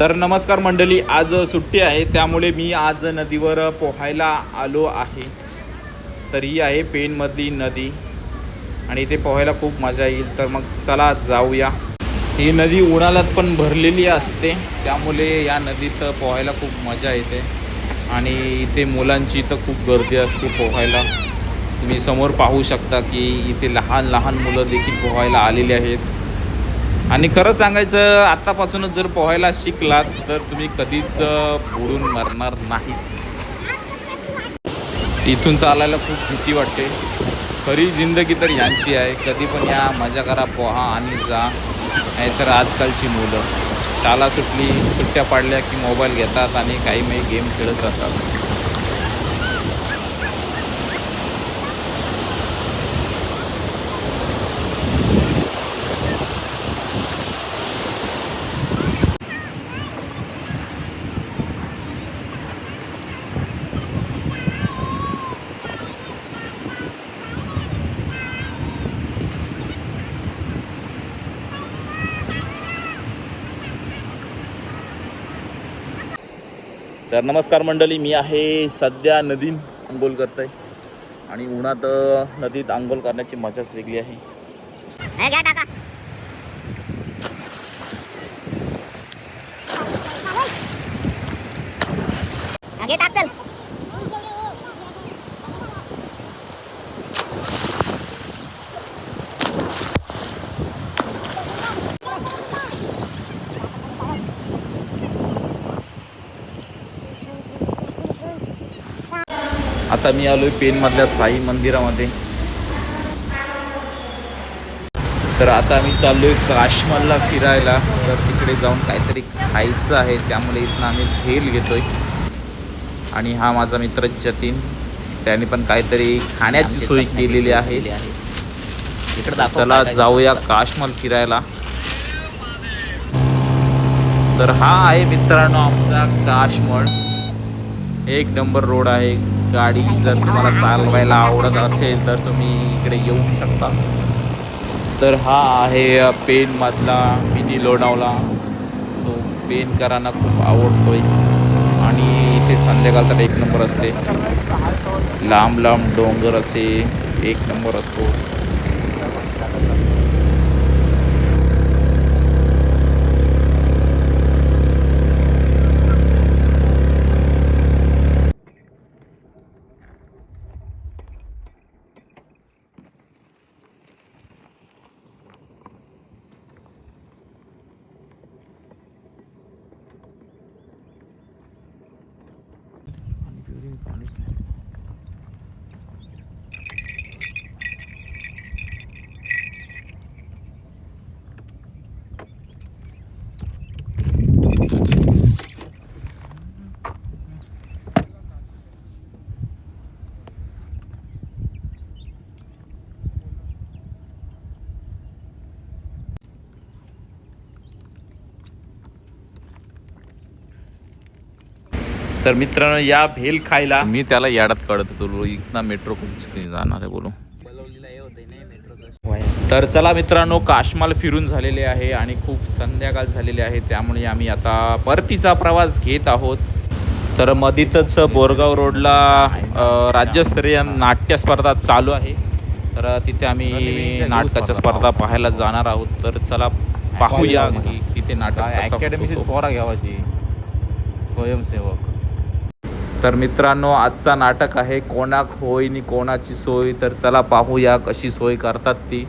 तर नमस्कार मंडळी, आज सुट्टी आहे त्यामुळे मी आज नदीवर पोहायला आलो आहे. तर ही आहे पेणमधली नदी आणि इथे पोहायला खूप मजा येईल. तर मग चला जाऊया. ही नदी उन्हाळ्यात पण भरलेली असते त्यामुळे या नदीत पोहायला खूप मजा येते आणि इथे मुलांची तर खूप गर्दी असते पोहायला. तुम्ही समोर पाहू शकता की इथे लहान लहान मुलं देखील पोहायला आलेली आहेत. आणि खरं सांगायचं, आत्तापासूनच जर पोहायला शिकलात तर तुम्ही कधीच बुडून मरणार नाही. इथून चालायला खूप भीती वाटते. खरी जिंदगी तर यांची आहे. कधी पण या मजा करा, पोहा आणि जा. नाहीतर आजकालची मुलं शाळा सुट्ट्या पडल्या की मोबाईल घेतात आणि काही गेम खेळत राहतात. तर नमस्कार मंडळी, मी आहे सध्या नदीत अंघोळ करतोय आणि उन्हात नदीत अंघोळ करण्याची मजाच वेगळी आहे. आता मी आलोय पेणमधल्या साई मंदिरामध्ये. तर आता आम्ही चाललोय काश्मलला फिरायला. तर तिकडे जाऊन काहीतरी खायचं आहे त्यामुळे इथनं आम्ही भेल घेतोय. आणि हा माझा मित्र जतीन, त्याने पण काहीतरी खाण्याची सोय केलेली आहे. चला जाऊया काश्मल फिरायला. तर हा आहे मित्रांनो आमचा काश्मल. एक नंबर रोड आहे. गाडी जर तुम्हाला चालवायला आवडत असेल तर तुम्ही इकडे येऊ शकता. तर हा आहे पेणमधला मिनी लोणावळा, जो पेणकरांना खूप आवडतोय. आणि इथे संध्याकाळ तर एक नंबर असते. लांब लांब डोंगर असे एक नंबर असतो. तर मित्रांनो, या भेल खायला मी त्याला याडात काढत होतो. इथना मेट्रो खूप जाणार आहे बोलू. तर चला मित्रांनो, काश्मल फिरून झालेले आहे आणि खूप संध्याकाळ झालेली आहे त्यामुळे आम्ही आता परतीचा प्रवास घेत आहोत. तर मधीतच बोरगाव रोडला राज्यस्तरीय नाट्य स्पर्धा चालू आहे. तर तिथे आम्ही नाटकाच्या स्पर्धा पाहायला जाणार आहोत. तर चला पाहूया की तिथे नाटक अकॅडमीची पोरा घ्यावाची स्वयंसेवक. तर मित्रांनो, आजचा नाटक आहे कोणाक होय नि कोणाची सोय. तर चला पाहूया कशी सोय करतात ती.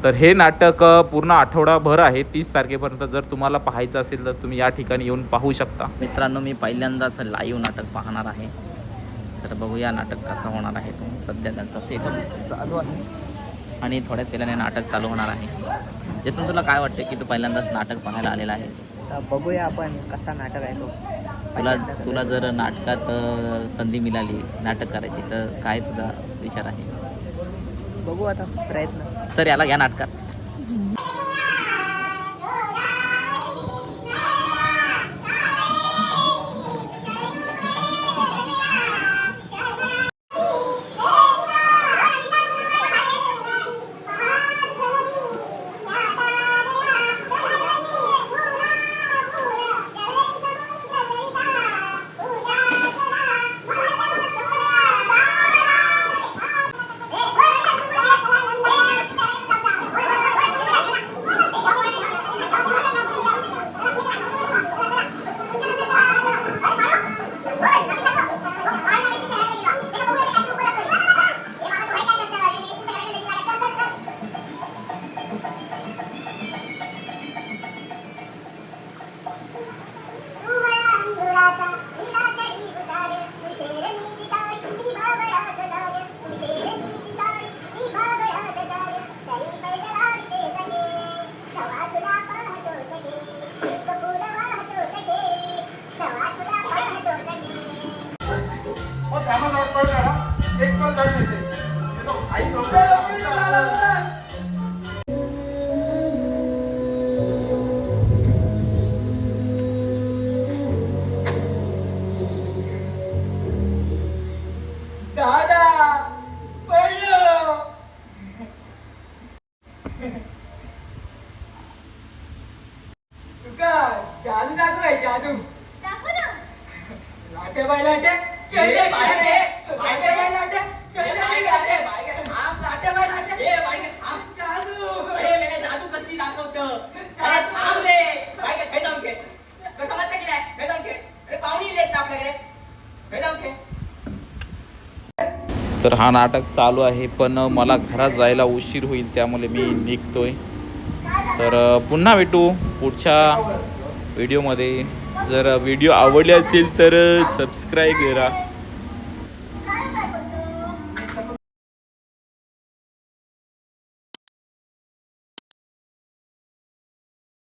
तर हे नाटक पूर्ण आठवडाभर आहे, 30 तारखेपर्यंत. जर तुम्हाला पाहायचं असेल तर तुम्ही या ठिकाणी येऊन पाहू शकता. मित्रांनो, मी पहिल्यांदाच लाईव्ह नाटक पाहणार आहे. तर बघूया नाटक कसा होणार आहे. तो सध्या त्यांचा सेटअप चालू आहे आणि थोड्याच वेळाने नाटक चालू होणार आहे. जेथून तुला काय वाटते की तू पहिल्यांदाच नाटक पाहायला आलेला आहेस? बघूया आपण कसा नाटक आहे तो. तुला जर नाटकात संधी मिळाली नाटक करायची तर काय तुझा विचार आहे? बघू आता प्रयत्न. सर याला या नाटकात दादा पडलो. तुका जादू दाखवाय जादू लाटे बाय लाटे चढते लाटे लाटे बाय लाटे चढते लाटे लाटे बाय लाटे जादू जादू कसली दाखवतो अरे थांब रे बाय काय जाऊन खेळ कसं म्हणता की नाही काय जाऊन खेळ अरे पाहुणी येत ना आपल्याकडे काय जाऊन खेळ. तर हा नाटक चालू आहे पण मला घरात जायला उशीर होईल त्यामुळे मी निघतोय. तर पुन्हा भेटू पुढच्या व्हिडिओमध्ये. जर व्हिडिओ आवडले असेल तर सबस्क्राईब करा.